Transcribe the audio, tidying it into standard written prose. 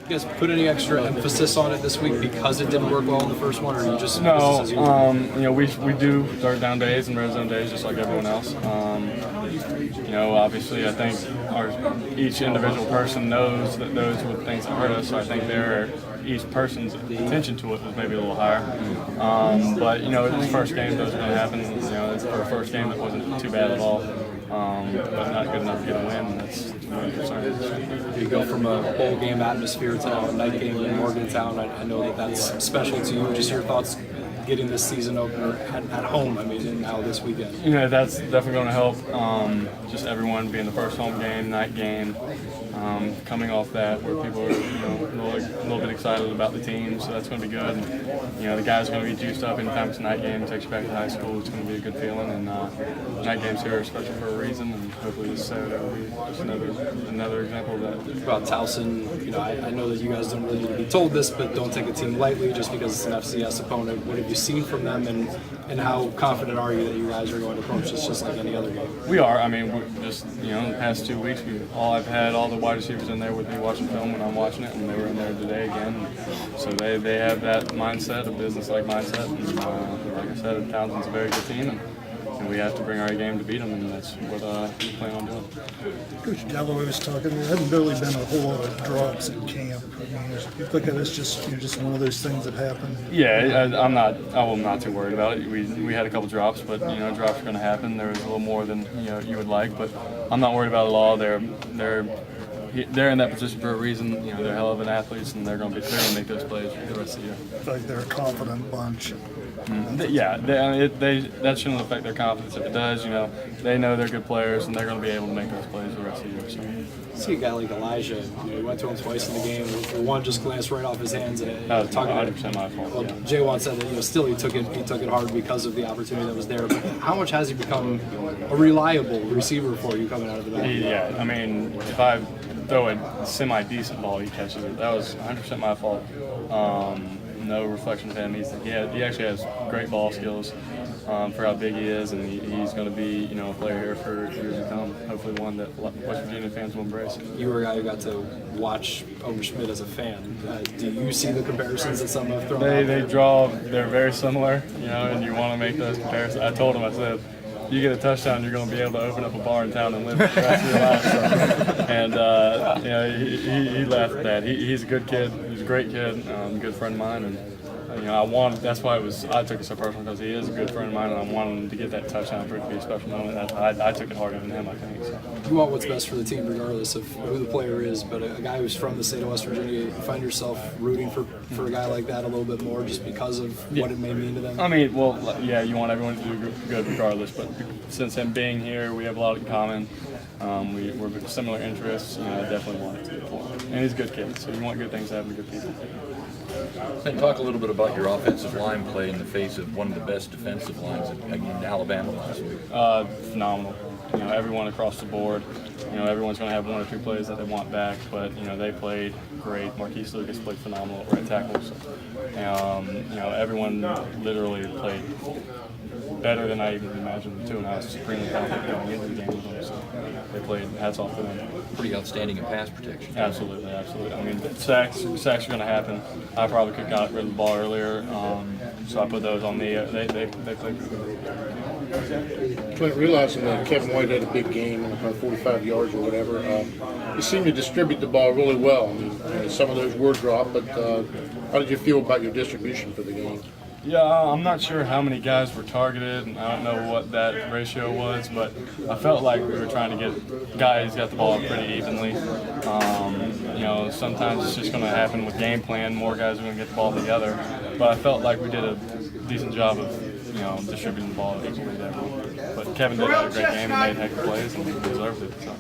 You guys put any extra emphasis on it this week because it didn't work well in the first one, or you just No? business as usual? You know, we do third down days and red zone days just like everyone else. You know, obviously, I think each individual person knows that those were things that hurt us. So I think each person's attention to it was maybe a little higher. But you know, it's the first game, those are going to happen. You know, it's for a first game that wasn't too bad at all. But not good enough to get a win, and that's really concerning. You go from a bowl game atmosphere to a night game in Morgantown. I know that that's special to you. Just your thoughts getting this season opener at home, I mean, and now this weekend. You know, that's definitely going to help. Just everyone being the first home game, night game, coming off that where people are, you know, a little bit excited about the team, so that's going to be good. And, you know, the guys are going to be juiced up anytime it's a night game. It takes you back to high school. It's going to be a good feeling, and night games here are special for a reason, and hopefully this Saturday will be just another example of that. About Towson, you know, I know that you guys don't really need to be told this, but don't take a team lightly just because it's an FCS opponent. What have you seen from them, and how confident are you that you guys are going to approach this just like any other game? We are. I mean, we just, you know, in the past 2 weeks, I've had all the wide receivers in there with me watching film when I'm watching it, and they were in there today again. So they have that mindset, a business-like mindset. And, like I said, Townsend's a very good team, and we have to bring our A game to beat them, and that's what we plan on doing. Coach Galloway was talking. There hadn't really been a whole lot of drops in camp. I mean, you look at it, it's just one of those things that happen. Yeah, I'm not too worried about it. We had a couple drops, but you know, drops are going to happen. There was a little more than you would like, but I'm not worried about it at all. They're in that position for a reason. You know, they're hell of an athletes, and they're going to make those plays for the rest of the year. I feel like they're a confident bunch. Yeah, that shouldn't affect their confidence. If it does, you know, they know they're good players, and they're going to be able to make those plays the rest of the year. So. See a guy like Elijah, you know, he went to him twice in the game. The one just glanced right off his hands. And that was talking 100% my fault. Well, Yeah. Jaywan said that still he took it hard because of the opportunity that was there. But how much has he become a reliable receiver for you coming out of the back? Yeah, I mean, if I throw a semi-decent ball, he catches it. That was 100% my fault. No reflection of him. He actually has great ball skills for how big he is, and he's going to be, you know, a player here for years to come. Hopefully, one that West Virginia fans will embrace. You were a guy who got to watch Owen Schmidt as a fan. Do you see the comparisons that some have thrown out there? They're very similar, you know, and you want to make those comparisons. I told him, I said, you get a touchdown, you're going to be able to open up a bar in town and live the rest of your life. So. And you know, he laughed at that. He's a good kid. He's a great kid, a good friend of mine, and you know, that's why I took it so personal, because he is a good friend of mine, and I wanted him to get that touchdown for it to be a special moment. I took it harder than him, I think. So. You want what's best for the team, regardless of who the player is. But a guy who's from the state of West Virginia, you find yourself rooting for a guy like that a little bit more, just because of what it may mean to them. I mean, well, yeah, you want everyone to do good regardless. But since him being here, we have a lot in common. We're similar interests. You know, I definitely want it to for him. And he's a good kid, so you want good things to happen to good people. And talk a little bit about your offensive line play in the face of one of the best defensive lines in Alabama last week. Phenomenal. You know, everyone across the board. You know, everyone's going to have one or two plays that they want back, but you know, they played great. Marquise Lucas played phenomenal at right tackle. So, you know, everyone literally played better than I even imagined too, and I was supremely confident going into the game with them. So they played. Hats off to them. Pretty outstanding in pass protection. Absolutely. I mean, sacks are going to happen. I probably could have got rid of the ball earlier, so I put those on me. They played good. Clint, realizing that Kevin White had a big game, about 45 yards or whatever, he seemed to distribute the ball really well. I mean, some of those were dropped, but how did you feel about your distribution for the game? Yeah, I'm not sure how many guys were targeted, and I don't know what that ratio was, but I felt like we were trying to get guys got the ball pretty evenly. You know, sometimes it's just going to happen with game plan. More guys are going to get the ball together, but I felt like we did a decent job of, you know, distributing the ball equally there. But Kevin did have a great game and made heck of plays and deserved it. So.